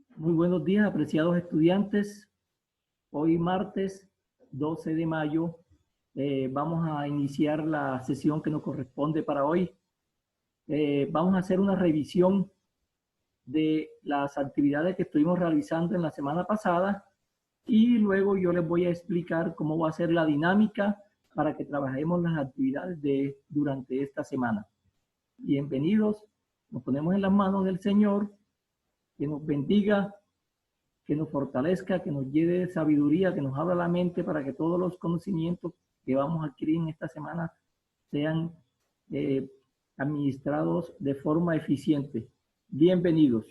Muy buenos días, apreciados estudiantes. Hoy martes 12 de mayo vamos a iniciar la sesión que nos corresponde para hoy. Vamos a hacer una revisión de las actividades que estuvimos realizando en la semana pasada y luego yo les voy a explicar cómo va a ser la dinámica para que trabajemos las actividades durante esta semana. Bienvenidos, nos ponemos en las manos del Señor, que nos bendiga, que nos fortalezca, que nos lleve sabiduría, que nos abra la mente para que todos los conocimientos que vamos a adquirir en esta semana sean administrados de forma eficiente. Bienvenidos.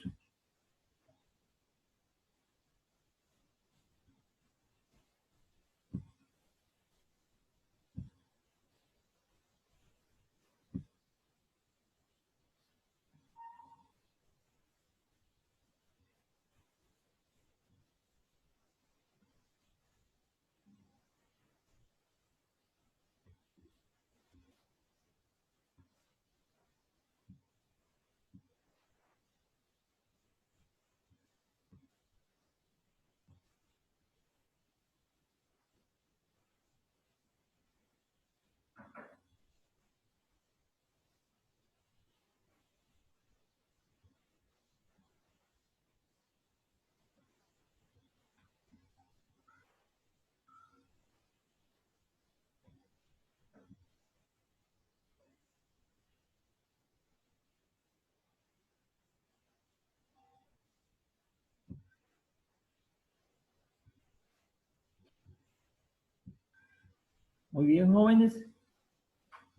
Muy bien, jóvenes.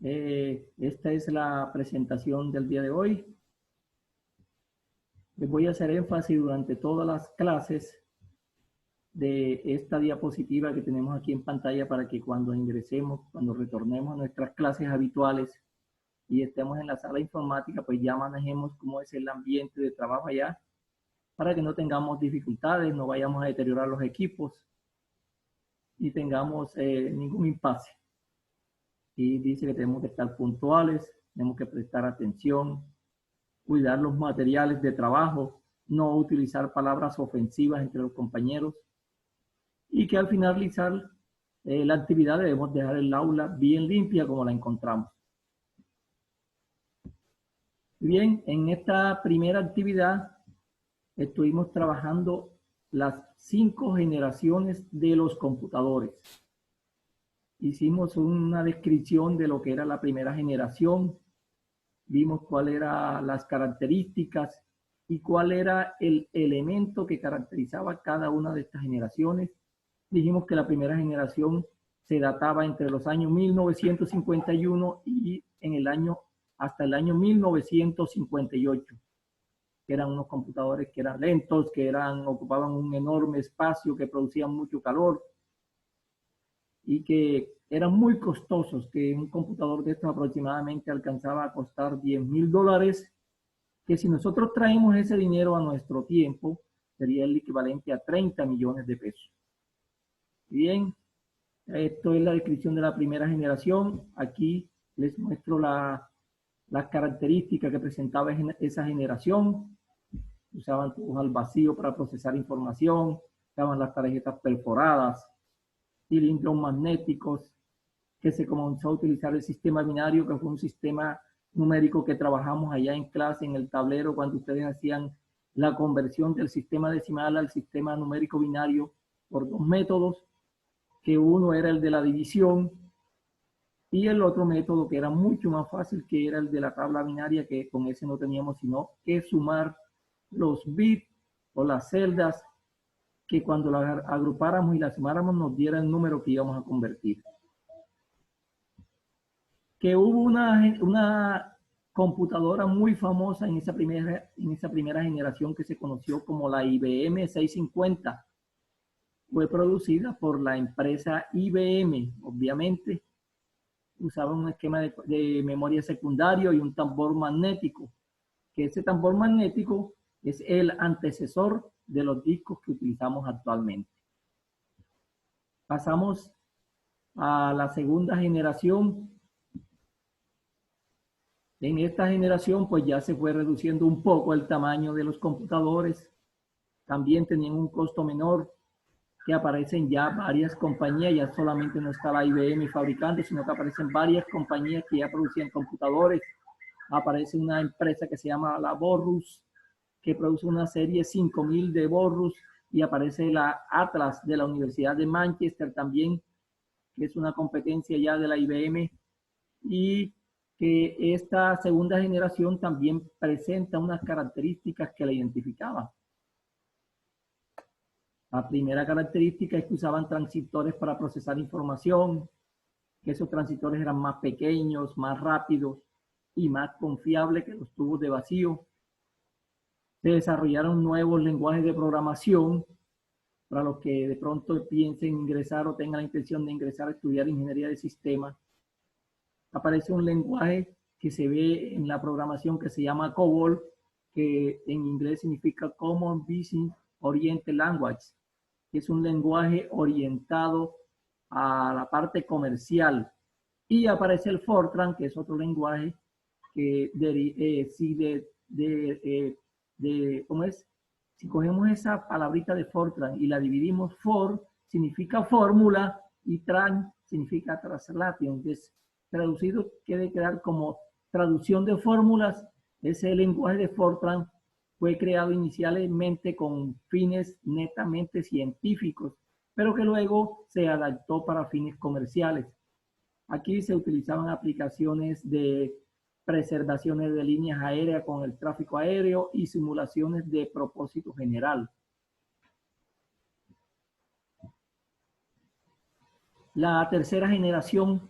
Esta es la presentación del día de hoy. Les voy a hacer énfasis durante todas las clases de esta diapositiva que tenemos aquí en pantalla para que cuando ingresemos, cuando retornemos a nuestras clases habituales y estemos en la sala informática, pues ya manejemos cómo es el ambiente de trabajo allá para que no tengamos dificultades, no vayamos a deteriorar los equipos y tengamos ningún impasse. Y dice que tenemos que estar puntuales, tenemos que prestar atención, cuidar los materiales de trabajo, no utilizar palabras ofensivas entre los compañeros y que al finalizar la actividad debemos dejar el aula bien limpia como la encontramos. Bien, en esta primera actividad estuvimos trabajando las 5 generaciones de los computadores. Hicimos una descripción de lo que era la primera generación, vimos cuáles eran las características y cuál era el elemento que caracterizaba cada una de estas generaciones. Dijimos que la primera generación se databa entre los años 1951 y hasta el año 1958, que eran unos computadores que eran lentos, que ocupaban un enorme espacio, que producían mucho calor y que eran muy costosos, que un computador de estos aproximadamente alcanzaba a costar $10,000, que si nosotros traemos ese dinero a nuestro tiempo, sería el equivalente a 30 millones de pesos. Bien, esto es la descripción de la primera generación. Aquí les muestro las características que presentaba esa generación. Usaban tubos al vacío para procesar información, usaban las tarjetas perforadas, cilindros magnéticos, que se comenzó a utilizar el sistema binario, que fue un sistema numérico que trabajamos allá en clase, en el tablero, cuando ustedes hacían la conversión del sistema decimal al sistema numérico binario por 2 métodos, que uno era el de la división y el otro método que era mucho más fácil, que era el de la tabla binaria, que con ese no teníamos sino que sumar los bits o las celdas, que cuando las agrupáramos y las sumáramos nos diera el número que íbamos a convertir. Que hubo una computadora muy famosa en esa primera generación que se conoció como la IBM 650. Fue producida por la empresa IBM, obviamente. Usaba un esquema de memoria secundario y un tambor magnético, que ese tambor magnético es el antecesor de los discos que utilizamos actualmente. Pasamos a la segunda generación. En esta generación pues ya se fue reduciendo un poco el tamaño de los computadores también tenían un costo menor, que aparecen ya varias compañías, ya solamente no está la IBM fabricando, sino que aparecen varias compañías que ya producían computadores. Aparece una empresa que se llama la Borrus, que produce una serie 5000 de Borrus, y aparece la Atlas de la Universidad de Manchester también, que es una competencia ya de la IBM, y que esta segunda generación también presenta unas características que la identificaban. La primera característica es que usaban transistores para procesar información, que esos transistores eran más pequeños, más rápidos y más confiables que los tubos de vacío. Se desarrollaron nuevos lenguajes de programación para los que de pronto piensen ingresar o tengan la intención de ingresar a estudiar ingeniería de sistemas. Aparece un lenguaje que se ve en la programación que se llama COBOL, que en inglés significa Common Business Oriented Language, que es un lenguaje orientado a la parte comercial. Y aparece el Fortran, que es otro lenguaje que ¿cómo es? Si cogemos esa palabrita de Fortran y la dividimos, for significa fórmula y tran significa translation. Entonces, traducido quiere quedar como traducción de fórmulas. Ese lenguaje de Fortran fue creado inicialmente con fines netamente científicos, pero que luego se adaptó para fines comerciales. Aquí se utilizaban aplicaciones de preservaciones de líneas aéreas con el tráfico aéreo y simulaciones de propósito general. La tercera generación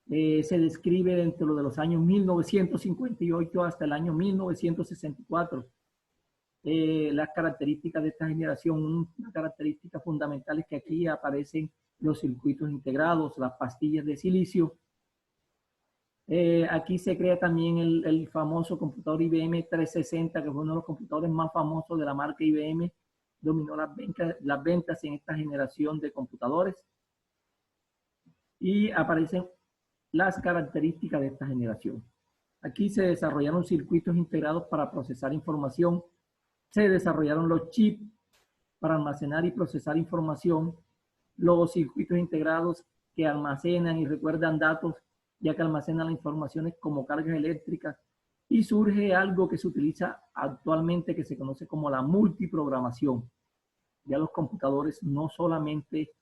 se describe dentro de los años 1958 hasta el año 1964. Las características de esta generación, una característica fundamental es que aquí aparecen los circuitos integrados, las pastillas de silicio. Aquí se crea también el famoso computador IBM 360, que fue uno de los computadores más famosos de la marca IBM. Dominó las ventas en esta generación de computadores. Y aparecen las características de esta generación. Aquí se desarrollaron circuitos integrados para procesar información. Se desarrollaron los chips para almacenar y procesar información. Los circuitos integrados que almacenan y recuerdan datos, ya que almacenan las informaciones como cargas eléctricas. Y surge algo que se utiliza actualmente que se conoce como la multiprogramación. Ya los computadores no solamente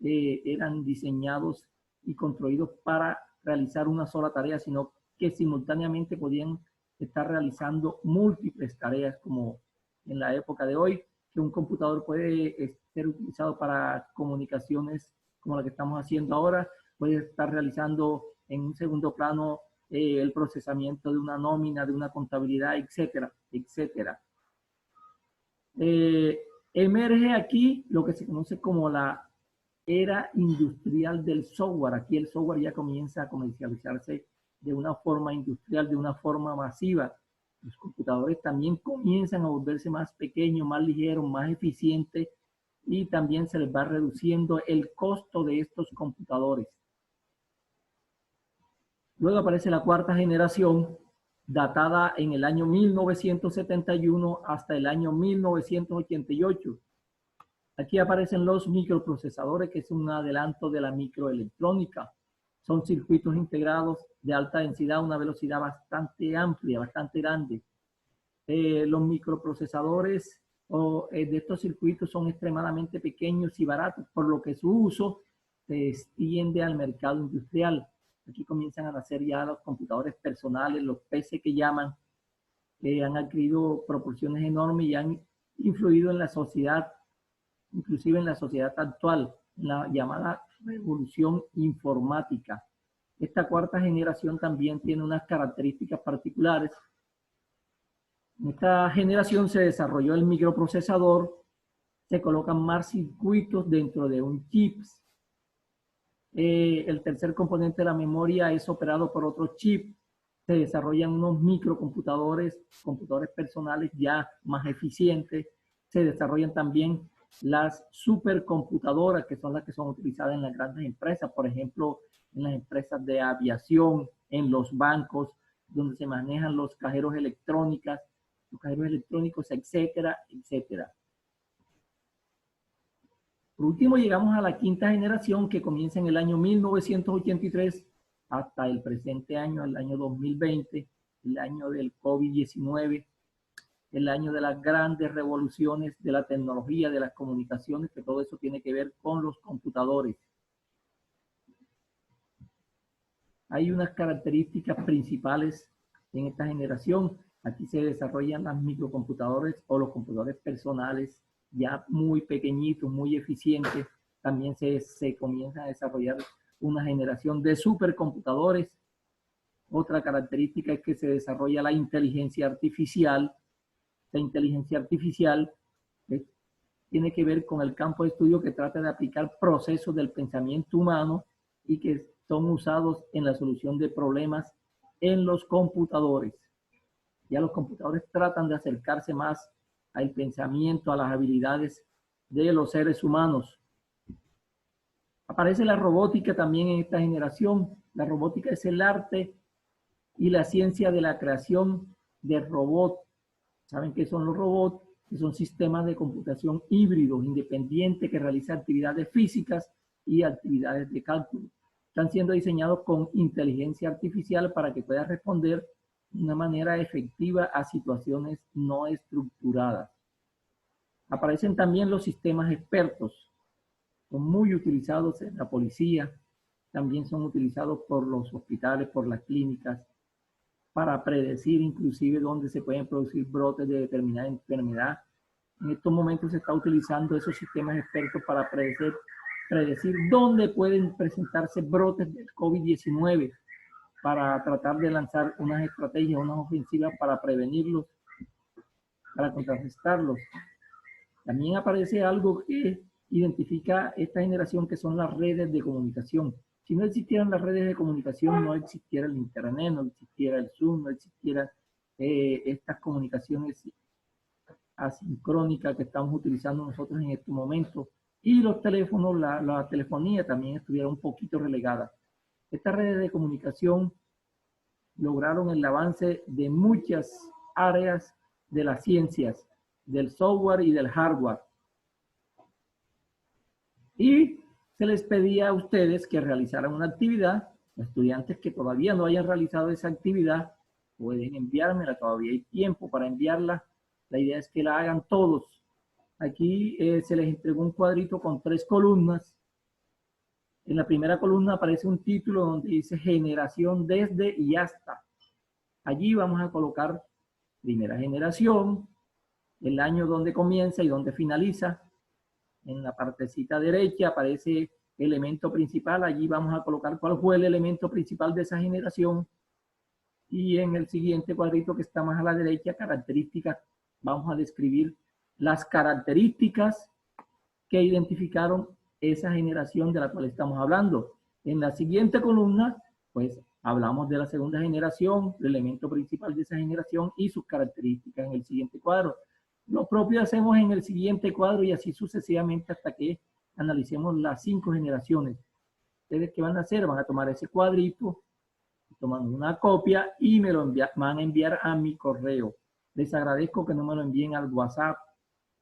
eran diseñados y construidos para realizar una sola tarea, sino que simultáneamente podían estar realizando múltiples tareas, como en la época de hoy, que un computador puede ser utilizado para comunicaciones como la que estamos haciendo ahora, puede estar realizando en un segundo plano el procesamiento de una nómina, de una contabilidad, etcétera, etcétera. Emerge aquí lo que se conoce como la era industrial del software. Aquí el software ya comienza a comercializarse de una forma industrial, de una forma masiva. Los computadores también comienzan a volverse más pequeños, más ligeros, más eficientes, y también se les va reduciendo el costo de estos computadores. Luego aparece la cuarta generación, datada en el año 1971 hasta el año 1988. Aquí aparecen los microprocesadores, que es un adelanto de la microelectrónica. Son circuitos integrados de alta densidad, una velocidad bastante amplia, bastante grande. Los microprocesadores de estos circuitos son extremadamente pequeños y baratos, por lo que su uso se extiende al mercado industrial. Aquí comienzan a nacer ya los computadores personales, los PC que llaman, que han adquirido proporciones enormes y han influido en la sociedad, inclusive en la sociedad actual, la llamada revolución informática. Esta cuarta generación también tiene unas características particulares. En esta generación se desarrolló el microprocesador, se colocan más circuitos dentro de un chip. El tercer componente de la memoria es operado por otro chip. Se desarrollan unos microcomputadores, computadores personales ya más eficientes. Se desarrollan también las supercomputadoras, que son las que son utilizadas en las grandes empresas, por ejemplo, en las empresas de aviación, en los bancos, donde se manejan los cajeros electrónicos, los cajeros electrónicos, etcétera, etcétera. Por último, llegamos a la quinta generación que comienza en el año 1983 hasta el presente año, el año 2020, el año del COVID-19, el año de las grandes revoluciones de la tecnología, de las comunicaciones, que todo eso tiene que ver con los computadores. Hay unas características principales en esta generación. Aquí se desarrollan las microcomputadores o los computadores personales, ya muy pequeñitos, muy eficientes. También se comienza a desarrollar una generación de supercomputadores. Otra característica es que se desarrolla la inteligencia artificial. La inteligencia artificial tiene que ver con el campo de estudio que trata de aplicar procesos del pensamiento humano y que son usados en la solución de problemas en los computadores. Ya los computadores tratan de acercarse más al pensamiento, a las habilidades de los seres humanos. Aparece la robótica también en esta generación. La robótica es el arte y la ciencia de la creación de robots. ¿Saben qué son los robots? Que son sistemas de computación híbridos, independientes, que realizan actividades físicas y actividades de cálculo. Están siendo diseñados con inteligencia artificial para que puedan responder de una manera efectiva a situaciones no estructuradas. Aparecen también los sistemas expertos. Son muy utilizados en la policía, también son utilizados por los hospitales, por las clínicas, para predecir inclusive dónde se pueden producir brotes de determinada enfermedad. En estos momentos se está utilizando esos sistemas expertos para predecir dónde pueden presentarse brotes del COVID-19, para tratar de lanzar unas estrategias, unas ofensivas para prevenirlos, para contrarrestarlos. También aparece algo que identifica esta generación, que son las redes de comunicación. Si no existieran las redes de comunicación, no existiera el Internet, no existiera el Zoom, no existieran estas comunicaciones asincrónicas que estamos utilizando nosotros en este momento. Y los teléfonos, la telefonía también estuviera un poquito relegada. Estas redes de comunicación lograron el avance de muchas áreas de las ciencias, del software y del hardware. Y se les pedía a ustedes que realizaran una actividad. Los estudiantes que todavía no hayan realizado esa actividad pueden enviármela, todavía hay tiempo para enviarla. La idea es que la hagan todos. Aquí se les entregó un cuadrito con 3 columnas. En la primera columna aparece un título donde dice generación desde y hasta. Allí vamos a colocar primera generación, el año donde comienza y donde finaliza. En la partecita derecha aparece elemento principal. Allí vamos a colocar cuál fue el elemento principal de esa generación. Y en el siguiente cuadrito que está más a la derecha, características, vamos a describir las características que identificaron esa generación de la cual estamos hablando. En la siguiente columna, pues hablamos de la segunda generación, el elemento principal de esa generación y sus características en el siguiente cuadro. Lo propio hacemos en el siguiente cuadro y así sucesivamente hasta que analicemos las 5 generaciones. ¿Ustedes qué van a hacer? Van a tomar ese cuadrito, toman una copia y me lo van a enviar a mi correo. Les agradezco que no me lo envíen al WhatsApp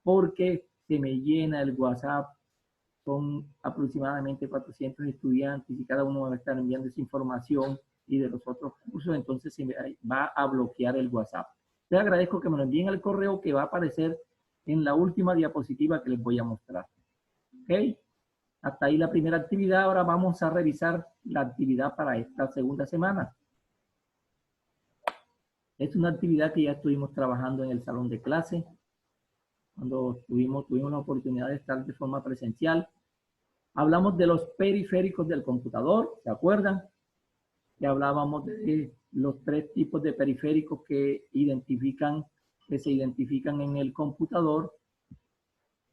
porque se me llena el WhatsApp. Son aproximadamente 400 estudiantes y cada uno va a estar enviando esa información y de los otros cursos, entonces se me va a bloquear el WhatsApp. Les agradezco que me lo envíen al correo que va a aparecer en la última diapositiva que les voy a mostrar. ¿Ok? Hasta ahí la primera actividad. Ahora vamos a revisar la actividad para esta segunda semana. Es una actividad que ya estuvimos trabajando en el salón de clase, cuando tuvimos la oportunidad de estar de forma presencial. Hablamos de los periféricos del computador, ¿se acuerdan? Que hablábamos de los 3 tipos de periféricos que se identifican en el computador.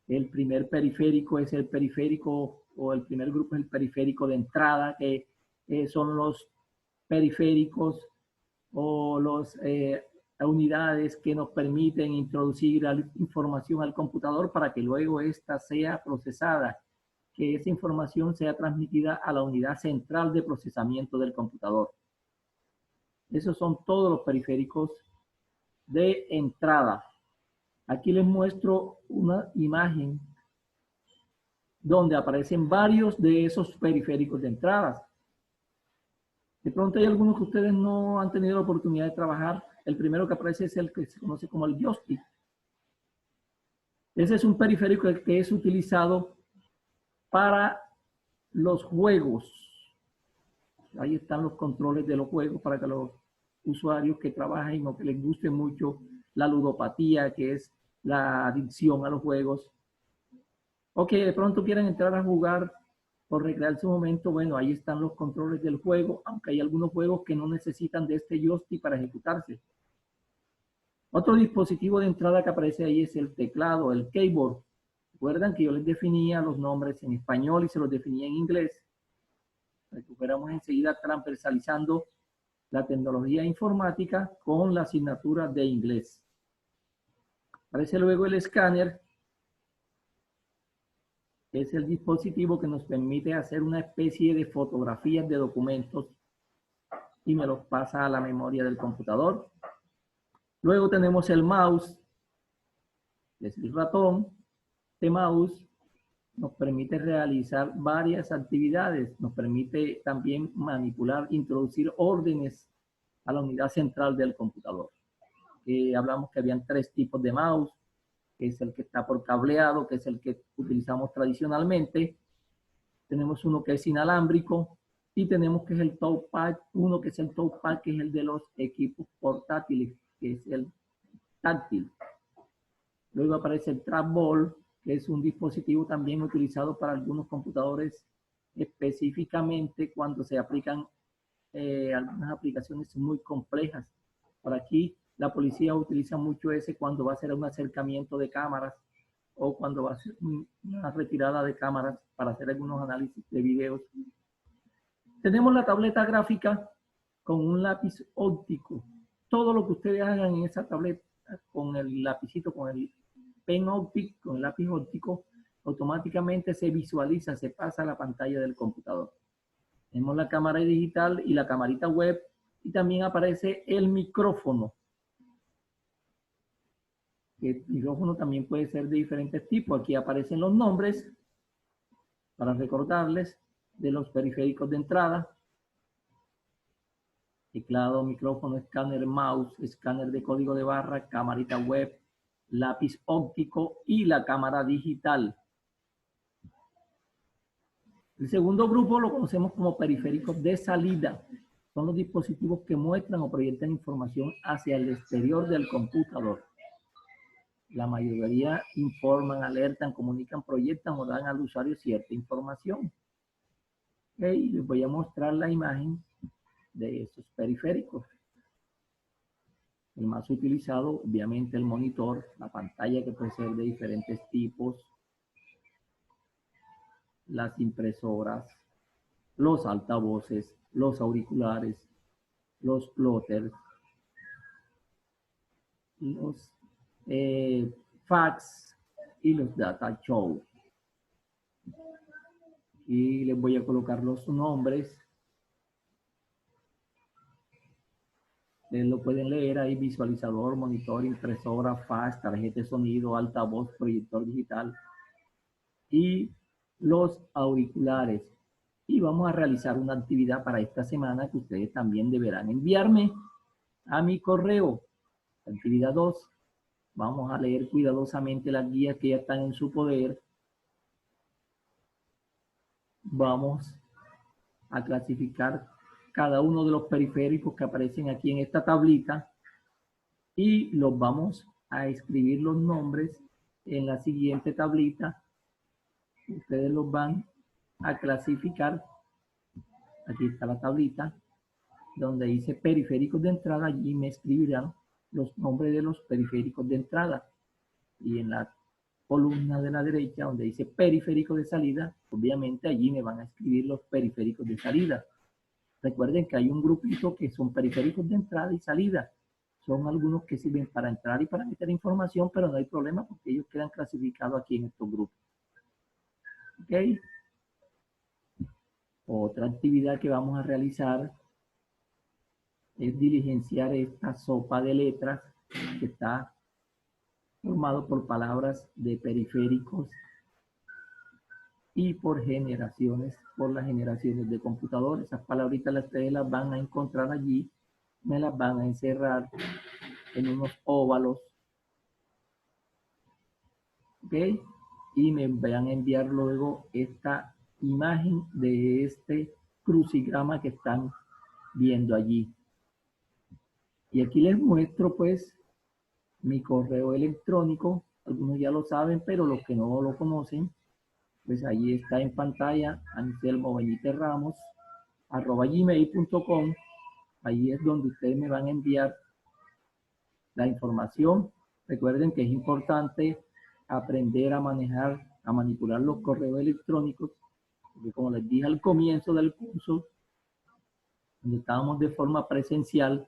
El primer periférico es el periférico, o el primer grupo es el periférico de entrada, que son los periféricos o las unidades que nos permiten introducir información al computador para que luego ésta sea procesada, que esa información sea transmitida a la unidad central de procesamiento del computador. Esos son todos los periféricos de entrada. Aquí les muestro una imagen donde aparecen varios de esos periféricos de entradas. De pronto hay algunos que ustedes no han tenido la oportunidad de trabajar. El primero que aparece es el que se conoce como el joystick. Ese es un periférico que es utilizado para los juegos. Ahí están los controles de los juegos para que los usuarios que trabajen o que les guste mucho la ludopatía, que es la adicción a los juegos, o que de pronto quieran entrar a jugar o recrear su momento, bueno, ahí están los controles del juego, aunque hay algunos juegos que no necesitan de este joystick para ejecutarse. Otro dispositivo de entrada que aparece ahí es el teclado, el keyboard. Recuerdan que yo les definía los nombres en español y se los definía en inglés. Recuperamos enseguida transversalizando la tecnología informática con la asignatura de inglés. Aparece luego el escáner, que es el dispositivo que nos permite hacer una especie de fotografías de documentos y me los pasa a la memoria del computador. Luego tenemos el mouse, que es el ratón. Este mouse nos permite realizar varias actividades, nos permite también manipular, introducir órdenes a la unidad central del computador. Hablamos que habían 3 tipos de mouse, que es el que está por cableado, que es el que utilizamos tradicionalmente. Tenemos uno que es inalámbrico y tenemos que es el touchpad, uno que es el touchpad, que es el de los equipos portátiles, que es el táctil. Luego aparece el trackball, que es un dispositivo también utilizado para algunos computadores, específicamente cuando se aplican algunas aplicaciones muy complejas. Por aquí la policía utiliza mucho ese cuando va a hacer un acercamiento de cámaras o cuando va a hacer una retirada de cámaras para hacer algunos análisis de videos. Tenemos la tableta gráfica con un lápiz óptico. Todo lo que ustedes hagan en esa tableta con el lapicito, con el pen óptico, con el lápiz óptico, automáticamente se visualiza, se pasa a la pantalla del computador. Tenemos la cámara digital y la camarita web y también aparece el micrófono. El micrófono también puede ser de diferentes tipos. Aquí aparecen los nombres para recordarles de los periféricos de entrada. Teclado, micrófono, escáner, mouse, escáner de código de barra, camarita web, lápiz óptico y la cámara digital. El segundo grupo lo conocemos como periféricos de salida. Son los dispositivos que muestran o proyectan información hacia el exterior del computador. La mayoría informan, alertan, comunican, proyectan o dan al usuario cierta información. Okay, les voy a mostrar la imagen de esos periféricos. El más utilizado, obviamente, el monitor, la pantalla que puede ser de diferentes tipos, las impresoras, los altavoces, los auriculares, los plotters, los fax y los data show. Y les voy a colocar los nombres. Ustedes lo pueden leer ahí: visualizador, monitor, impresora, fax, tarjeta de sonido, altavoz, proyector digital y los auriculares. Y vamos a realizar una actividad para esta semana que ustedes también deberán enviarme a mi correo. Actividad 2. Vamos a leer cuidadosamente las guías que ya están en su poder. Vamos a clasificar cada uno de los periféricos que aparecen aquí en esta tablita y los vamos a escribir los nombres en la siguiente tablita. Ustedes los van a clasificar. Aquí está la tablita donde dice periféricos de entrada. Allí me escribirán los nombres de los periféricos de entrada, y en la columna de la derecha donde dice periférico de salida, obviamente allí me van a escribir los periféricos de salida. Recuerden que hay un grupito que son periféricos de entrada y salida. Son algunos que sirven para entrar y para meter información, pero no hay problema porque ellos quedan clasificados aquí en estos grupos. ¿Ok? Otra actividad que vamos a realizar es diligenciar esta sopa de letras que está formado por palabras de periféricos y por generaciones, por las generaciones de computadores. Esas palabritas ustedes las van a encontrar allí, me las van a encerrar en unos óvalos, ¿ok? Y me van a enviar luego esta imagen de este crucigrama que están viendo allí. Y aquí les muestro pues mi correo electrónico. Algunos ya lo saben, pero los que no lo conocen, pues ahí está en pantalla, anselmobeniterramos@gmail.com. Ahí es donde ustedes me van a enviar la información. Recuerden que es importante aprender a manejar, a manipular los correos electrónicos, porque como les dije al comienzo del curso, donde estábamos de forma presencial,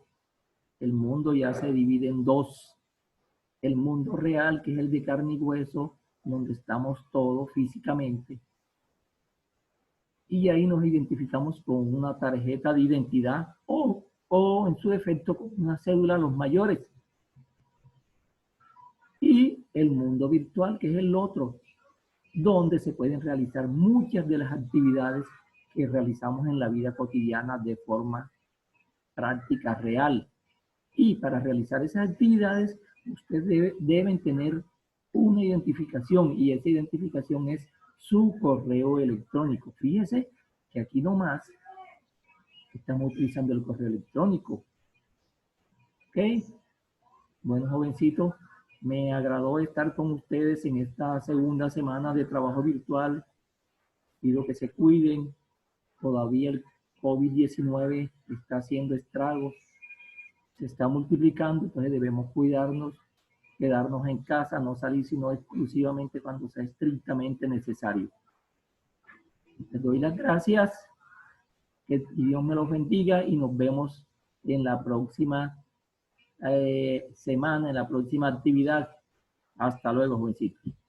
el mundo ya se divide en dos. El mundo real, que es el de carne y hueso, donde estamos todos físicamente. Y ahí nos identificamos con una tarjeta de identidad o en su defecto con una cédula a los mayores. Y el mundo virtual, que es el otro, donde se pueden realizar muchas de las actividades que realizamos en la vida cotidiana de forma práctica, real. Y para realizar esas actividades, ustedes deben tener una identificación, y esa identificación es su correo electrónico. Fíjese que aquí nomás estamos utilizando el correo electrónico. ¿Ok? Bueno, jovencitos, me agradó estar con ustedes en esta segunda semana de trabajo virtual. Pido que se cuiden. Todavía el COVID-19 está haciendo estragos, se está multiplicando, entonces debemos cuidarnos, quedarnos en casa, no salir sino exclusivamente cuando sea estrictamente necesario. Les doy las gracias, que Dios me los bendiga y nos vemos en la próxima semana, en la próxima actividad. Hasta luego, jovencitos.